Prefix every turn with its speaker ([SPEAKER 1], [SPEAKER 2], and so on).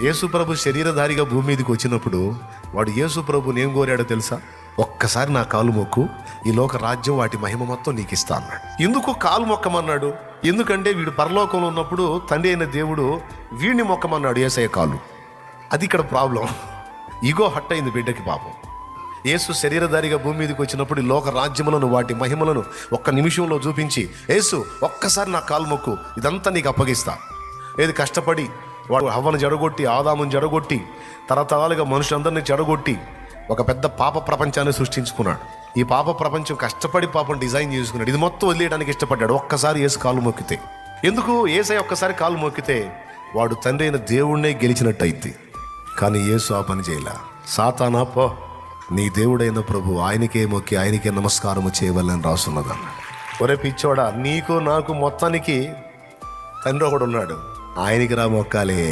[SPEAKER 1] యేసు ప్రభు శరీరధారిగా భూమి మీదకి వచ్చినప్పుడు వాడు యేసు ప్రభుని ఏం కోరాడో తెలుసా? ఒక్కసారి నా కాలు మొక్కు, ఈ లోక రాజ్యం వాటి మహిమ మొత్తం నీకు ఇస్తా అన్నాడు. ఎందుకు కాలు మొక్కమన్నాడు? ఎందుకంటే వీడు పరలోకంలో ఉన్నప్పుడు తండ్రి అయిన దేవుడు వీడిని మొక్కమన్నాడు, యేసయ్య కాలు. అది ఇక్కడ ప్రాబ్లం. ఈగో హట్ అయింది బిడ్డకి పాపం. యేసు శరీరధారిగా భూమి మీదకి వచ్చినప్పుడు ఈ లోక రాజ్యములను వాటి మహిమలను ఒక్క నిమిషంలో చూపించి, యేసు ఒక్కసారి నా కాలు మొక్కు, ఇదంతా నీకు అప్పగిస్తా. ఏది కష్టపడి వాడు హవ్వను జడగొట్టి, ఆదామును జడగొట్టి, తరతరాలుగా మనుషులందరినీ జడగొట్టి ఒక పెద్ద పాప ప్రపంచాన్ని సృష్టించుకున్నాడు. ఈ పాప ప్రపంచం కష్టపడి పాపం డిజైన్ చేసుకున్నాడు. ఇది మొత్తం వదిలేయడానికి ఇష్టపడ్డాడు. ఒక్కసారి యేసు కాలు మొక్కితే, ఎందుకు యేసయ్య ఒక్కసారి కాలు మొక్కితే వాడు తండ్రి అయిన దేవుణ్ణే గెలిచినట్టు అయింది. కానీ యేసు ఆ పని చేయలే. సాతానా పో, నీ దేవుడైన ప్రభు ఆయనకే మొక్కి ఆయనకే నమస్కారము చేయవలని రాసున్నదన్న. ఒరే పిచ్చోడా, నీకు నాకు మొత్తానికి తండ్రి ఒకడు ఉన్నాడు, ఆయనకి రా మొక్కాలే.